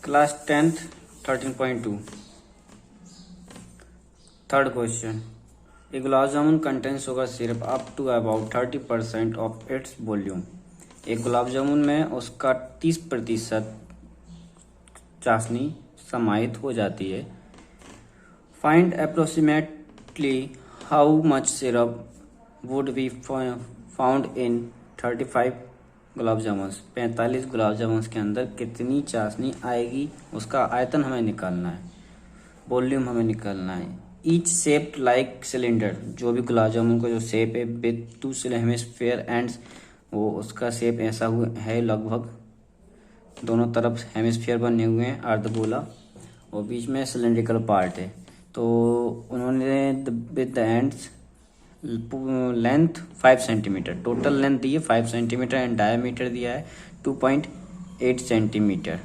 Class 10th 13.2 third question. A gulab jamun contains sugar syrup up to about 30% of its volume. एक गुलाब जामुन में उसका 30% चाशनी समाहित हो जाती है। Find approximately how much syrup would be found in 35 gulab jamun. 45 gulab jamun के अंदर कितनी चाशनी आएगी, उसका आयतन हमें निकालना है, वॉल्यूम हमें निकालना है। ईच शेप्ड लाइक सिलेंडर, जो भी गुलाब जामुन का जो शेप है विद 2 हेमिस्फीयर एंड्स, वो उसका शेप ऐसा हुआ है, लगभग दोनों तरफ हेमिस्फीयर बने हुए हैं अर्धगोला, और बीच में सिलेंड्रिकल पार्ट है। तो उन्होंने with the ends length 5 centimetre, total length दी है 5 सेंटीमीटर एंड डायमीटर दिया है 2.8 सेंटीमीटर।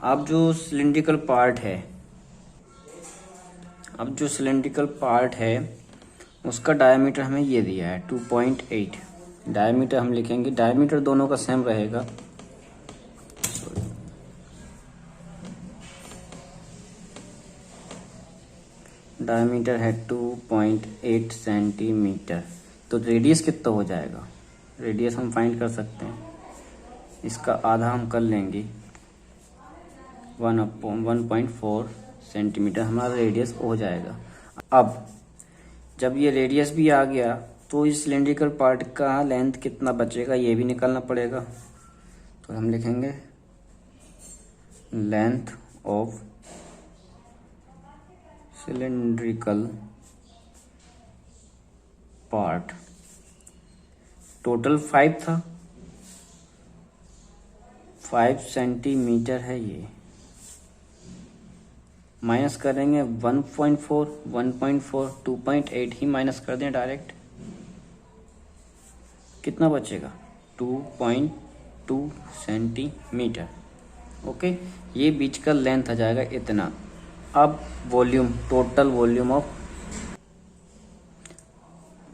अब जो सिलेंड्रिकल पार्ट है उसका डायमीटर हमें ये दिया है 2.8। डायमीटर हम लिखेंगे, डायमीटर दोनों का सेम रहेगा, डायमीटर है 2.8 सेंटीमीटर। तो रेडियस कितना हो जाएगा, रेडियस हम फाइंड कर सकते हैं। इसका आधा हम कर लेंगे, 1/1.4 सेंटीमीटर हमारा रेडियस हो जाएगा। अब जब ये रेडियस भी आ गया तो इस सिलेंड्रिकल पार्ट का लेंथ कितना बचेगा ये भी निकालना पड़ेगा। तो हम लिखेंगे length of cylindrical part, total 5 था, 5 सेंटीमीटर है ये, माइनस करेंगे 1.4, 2.8 ही माइनस कर दें डायरेक्ट, कितना बचेगा 2.2 सेंटीमीटर। ओके, ये बीच का लेंथ आ जाएगा इतना। अब वॉल्यूम, टोटल वॉल्यूम ऑफ,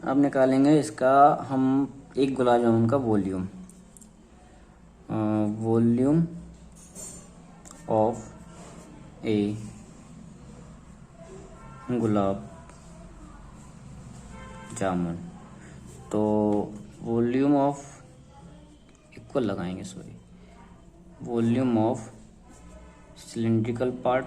अब निकालेंगे इसका हम एक गुलाब जामुन का वॉल्यूम, वॉल्यूम ऑफ ए गुलाब जामुन। तो वॉल्यूम ऑफ इक्वल लगाएंगे, sorry, volume of cylindrical part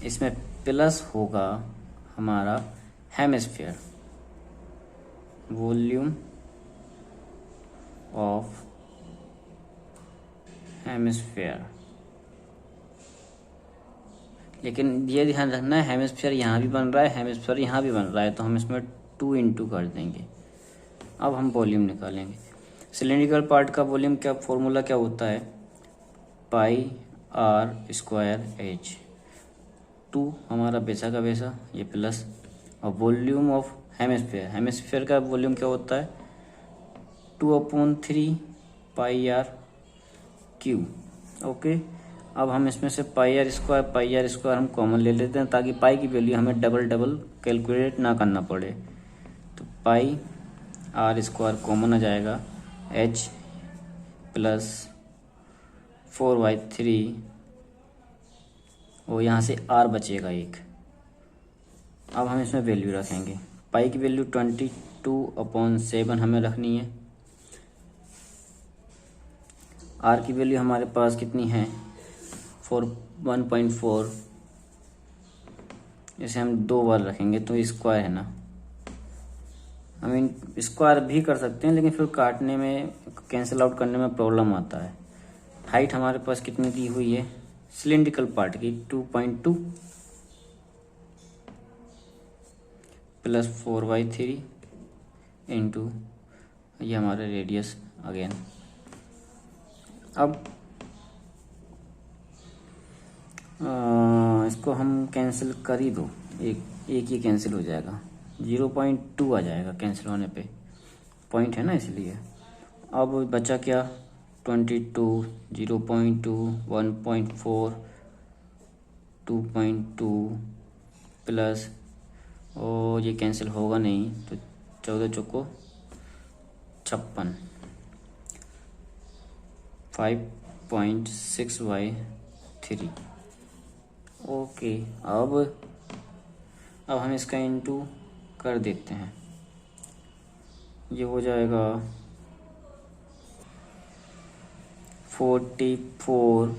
इसमें प्लस होगा हमारा हेमिस्फीयर, वॉल्यूम ऑफ हेमिस्फीयर। लेकिन ये ध्यान रखना है हेमिस्फीयर यहाँ भी बन रहा है, हेमिस्फीयर यहाँ भी बन रहा है, तो हम इसमें 2 इंटू कर देंगे। अब हम वॉल्यूम निकालेंगे। सिलेंड्रिकल पार्ट का वॉल्यूम क्या, फॉर्मूला क्या होता है, πr²h, 2 हमारा बेसा का बेसा, ये प्लस, और वॉल्यूम ऑफ हेमिस्फीयर, हेमिस्फीयर का वॉल्यूम क्या होता है 2/3 πr²। ओके, अब हम इसमें से πr² हम कॉमन ले लेते हैं ताकि पाई की वैल्यू हमें डबल कैलकुलेट ना करना पड़े। तो πr² कॉमन आ जाएगा, h प्लस 4/3, और यहाँ से r बचेगा एक। अब हम इसमें वैल्यू रखेंगे, पाई की वैल्यू 22/7 हमें रखनी है, r की वैल्यू हमारे पास कितनी है 1.4, इसे हम 2 बार रखेंगे तो स्क्वायर है ना, हम स्क्वायर भी कर सकते हैं लेकिन फिर काटने में, कैंसिल आउट करने में प्रॉब्लम आता है। हाइट हमारे पास कितनी दी हुई है सिलेंड्रिकल पार्ट की 2.2 प्लस 4/3 इंटू ये हमारा रेडियस अगेन। अब इसको हम कैंसिल कर ही दो, एक ही कैंसिल हो जाएगा, 0.2 आ जाएगा कैंसिल होने पे, पॉइंट है ना इसलिए। अब बचा क्या 22, 0.2, 1.4, 2.2 प्लस, और ये कैंसिल होगा नहीं तो 14 चौको 56 5.6/3। ओके, अब हम इसका इंटू कर देते हैं। ये हो जाएगा 44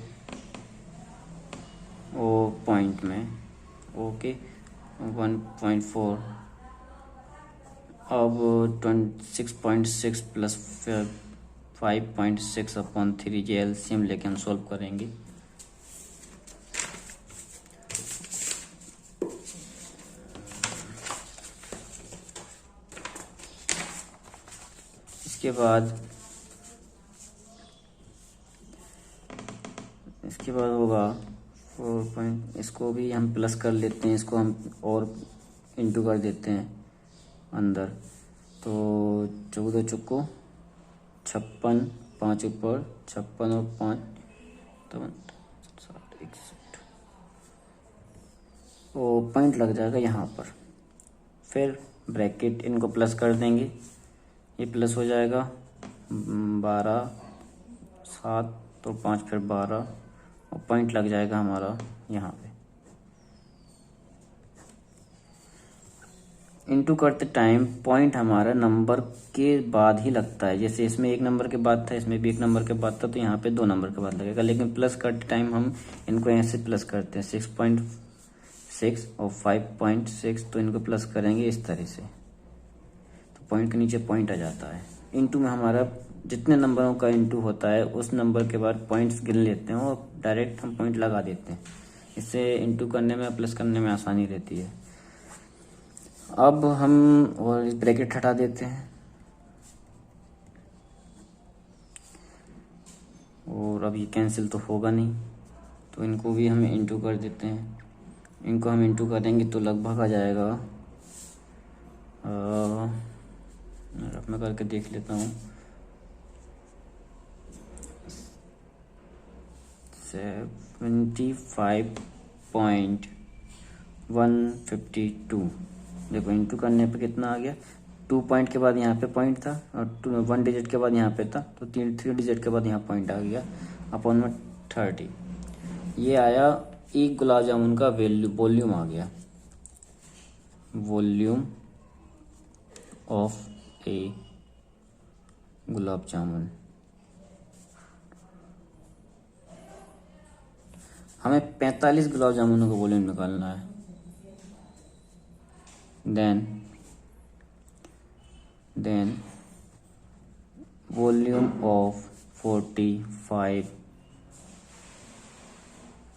और पॉइंट में, ओके 1.4। अब 26.6 प्लस 5.6/3 ये एलसीएम लेके हम सॉल्व करेंगे। इसके बाद होगा 4 इसको भी हम प्लस कर लेते हैं, इसको हम और इंटू कर देते हैं अंदर। तो 14 चुको 56, 5 ऊपर 56 और 5 तो 61। वो पॉइंट लग जाएगा यहाँ पर। फिर ब्रैकेट इनको प्लस कर देंगे, ये प्लस हो जाएगा 12 7 तो 5 फिर 12 और पॉइंट लग जाएगा हमारा यहाँ पे। इंटू करते टाइम पॉइंट हमारा नंबर के बाद ही लगता है। जैसे इसमें 1 नंबर के बाद था, इसमें भी 1 नंबर के बाद था, तो यहाँ पे 2 नंबर के बाद लगेगा। लेकिन प्लस करते टाइम हम इनको ऐसे प्लस करते हैं 6.6 और 5.6, तो इनको प्लस करेंगे इस तरह से, तो पॉइंट के नीचे पॉइंट आ जाता है। इंटू में हमारा जितने नंबरों का इंटू होता है उस नंबर के बाद पॉइंट्स गिन लेते हैं और डायरेक्ट हम पॉइंट लगा देते हैं। इससे इंटू करने में प्लस करने में आसानी रहती है। अब हम और ब्रैकेट हटा देते हैं और अब ये कैंसिल तो होगा नहीं, तो इनको भी हम इंटू कर देते हैं। इनको हम इंटू करेंगे तो लगभग आ जाएगा, मैं करके देख लेता हूँ, 75.152। देखो इंटू करने पे कितना आ गया, 2 पॉइंट के बाद यहाँ पे पॉइंट था और 1 डिजिट के बाद यहाँ पे था, तो 3 डिजिट के बाद यहाँ पॉइंट आ गया अपॉन में 30। ये आया एक गुलाब जामुन का वॉल्यूम आ गया, वॉल्यूम ऑफ ए गुलाब जामुन। हमें 45 गुलाब जामुनों का वॉल्यूम निकालना है। Then volume of 45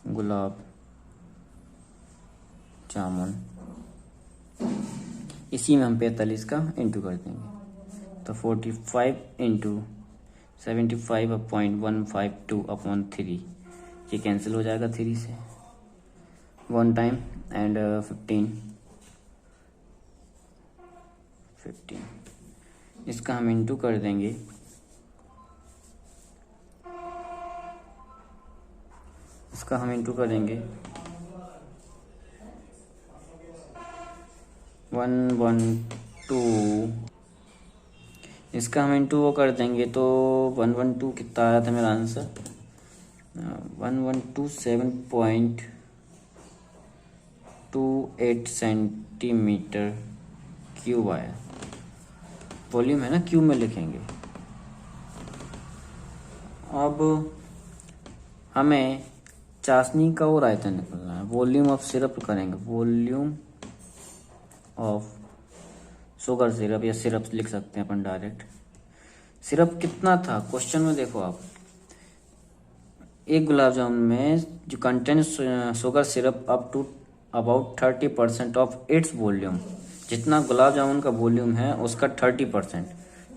gulab jamun, इसी में हम 45 का इंटू कर देंगे। तो 45 इंटू 75.152/3, ये कैंसिल हो जाएगा 3 से 1 टाइम एंड 15। इसका हम इंटू कर देंगे, इसका हम इंटू करेंगे 112, इसका हम इंटू वो कर देंगे तो 112 कितना आया था मेरा आंसर, 112.7.28 सेंटीमीटर क्यूब आया। वॉल्यूम है ना, क्यूब में लिखेंगे। अब हमें चाशनी का और आयतन निकालना है। वॉल्यूम ऑफ सिरप करेंगे, वॉल्यूम ऑफ शुगर सिरप या सिरप लिख सकते हैं अपन डायरेक्ट। सिरप कितना था क्वेश्चन में, देखो आप, एक गुलाब जामुन में जो contain sugar syrup up to about 30% of its volume, जितना गुलाब जामुन का वॉल्यूम है उसका 30%,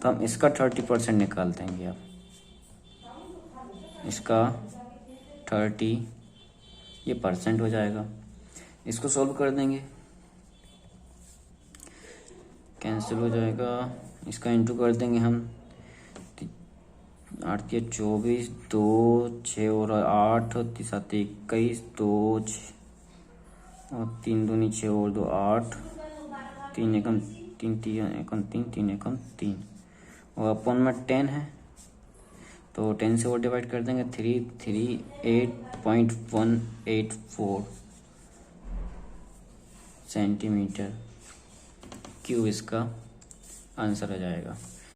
तो हम इसका 30% निकाल देंगे। आप इसका 30 ये परसेंट हो जाएगा, इसको सॉल्व कर देंगे, कैंसिल हो जाएगा। इसका इंटू कर देंगे हम, 8 या 24, 2 6 और 8 7 21, 2 6 और 3 दूनी 6 और 2 8, 3 एकम 3 3 एकम 3 3 एकम 3 और अपॉन में 10 है, तो 10 से वो डिवाइड कर देंगे, 338.184 सेंटीमीटर क्यूब इसका आंसर आ जाएगा।